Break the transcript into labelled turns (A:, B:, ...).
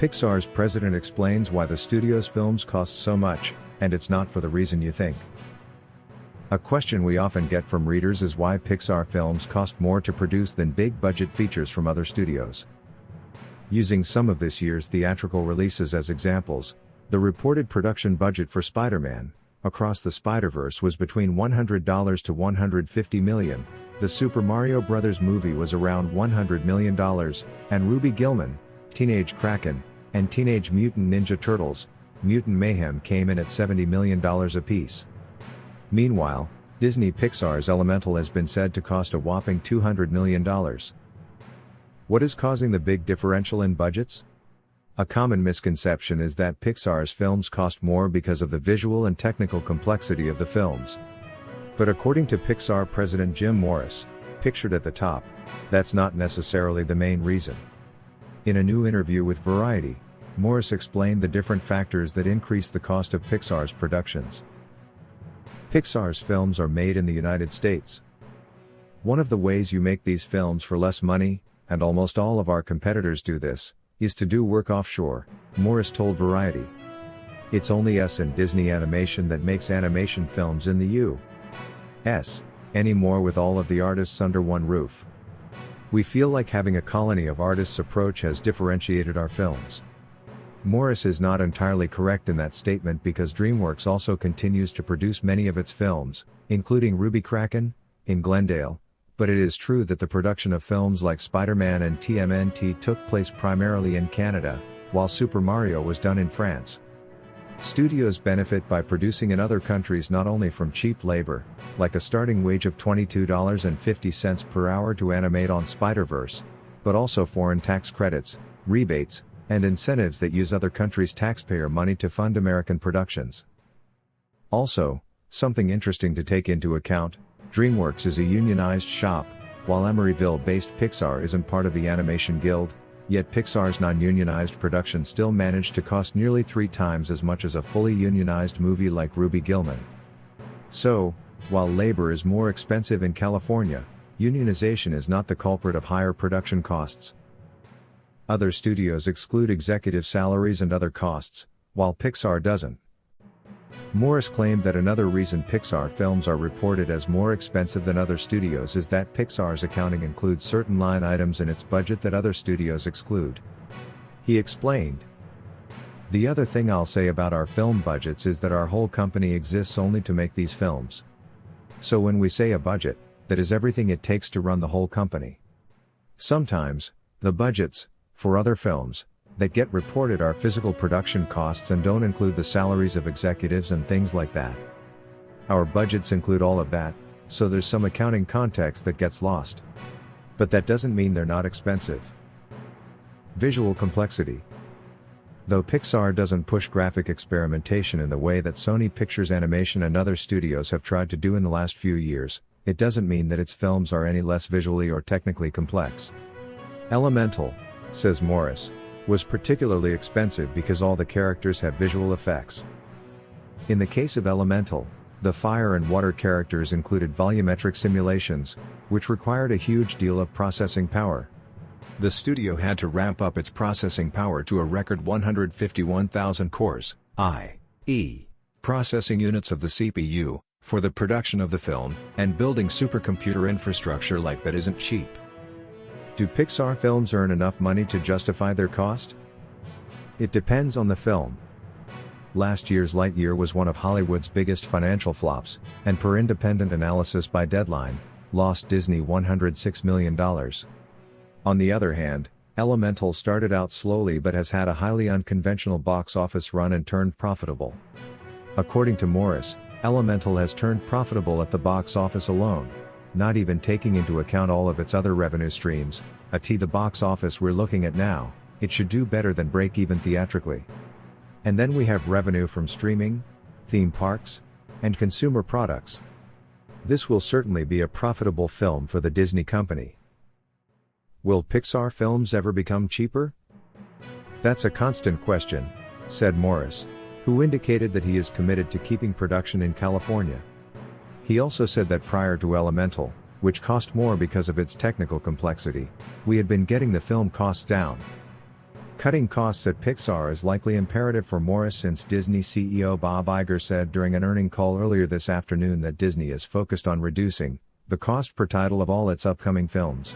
A: Pixar's president explains why the studio's films cost so much, and it's not for the reason you think. A question we often get from readers is why Pixar films cost more to produce than big-budget features from other studios. Using some of this year's theatrical releases as examples, the reported production budget for Spider-Man, Across the Spider-Verse was between $100 to $150 million, the Super Mario Bros. Movie was around $100 million, and Ruby Gillman, Teenage Kraken, and Teenage Mutant Ninja Turtles, Mutant Mayhem came in at $70 million apiece. Meanwhile, Disney Pixar's Elemental has been said to cost a whopping $200 million. What is causing the big differential in budgets? A common misconception is that Pixar's films cost more because of the visual and technical complexity of the films. But according to Pixar president Jim Morris, pictured at the top, that's not necessarily the main reason. In a new interview with Variety, Morris explained the different factors that increase the cost of Pixar's productions. Pixar's films are made in the United States. One of the ways you make these films for less money, and almost all of our competitors do this, is to do work offshore, Morris told Variety. It's only us and Disney Animation that makes animation films in the U.S. anymore with all of the artists under one roof. We feel like having a colony of artists approach has differentiated our films. Morris is not entirely correct in that statement because DreamWorks also continues to produce many of its films, including Ruby Kraken, in Glendale, but it is true that the production of films like Spider-Man and TMNT took place primarily in Canada, while Super Mario was done in France. Studios benefit by producing in other countries not only from cheap labor, like a starting wage of $22.50 per hour to animate on Spider-Verse, but also foreign tax credits, rebates, and incentives that use other countries' taxpayer money to fund American productions. Also, something interesting to take into account, DreamWorks is a unionized shop, while Emeryville-based Pixar isn't part of the Animation Guild, yet Pixar's non-unionized production still managed to cost nearly 3 times as much as a fully unionized movie like Ruby Gillman. So, while labor is more expensive in California, unionization is not the culprit of higher production costs. Other studios exclude executive salaries and other costs, while Pixar doesn't. Morris claimed that another reason Pixar films are reported as more expensive than other studios is that Pixar's accounting includes certain line items in its budget that other studios exclude. He explained, "The other thing I'll say about our film budgets is that our whole company exists only to make these films. So when we say a budget, that is everything it takes to run the whole company. Sometimes, the budgets, for other films, that get reported are physical production costs and don't include the salaries of executives and things like that. Our budgets include all of that, so there's some accounting context that gets lost. But that doesn't mean they're not expensive." Visual complexity. Though Pixar doesn't push graphic experimentation in the way that Sony Pictures Animation and other studios have tried to do in the last few years, it doesn't mean that its films are any less visually or technically complex. Elemental, says Morris, was particularly expensive because all the characters have visual effects. In the case of Elemental, the fire and water characters included volumetric simulations, which required a huge deal of processing power. The studio had to ramp up its processing power to a record 151,000 cores, i.e., processing units of the CPU, for the production of the film, and building supercomputer infrastructure like that isn't cheap. Do Pixar films earn enough money to justify their cost? It depends on the film. Last year's Lightyear was one of Hollywood's biggest financial flops, and per independent analysis by Deadline, lost Disney $106 million. On the other hand, Elemental started out slowly but has had a highly unconventional box office run and turned profitable. According to Morris, Elemental has turned profitable at the box office alone, not even taking into account all of its other revenue streams. The box office we're looking at now, it should do better than break even theatrically. And then we have revenue from streaming, theme parks, and consumer products. This will certainly be a profitable film for the Disney company. Will Pixar films ever become cheaper? That's a constant question, said Morris, who indicated that he is committed to keeping production in California. He also said that prior to Elemental, which cost more because of its technical complexity, we had been getting the film costs down. Cutting costs at Pixar is likely imperative for Morris since Disney CEO Bob Iger said during an earnings call earlier this afternoon that Disney is focused on reducing the cost per title of all its upcoming films.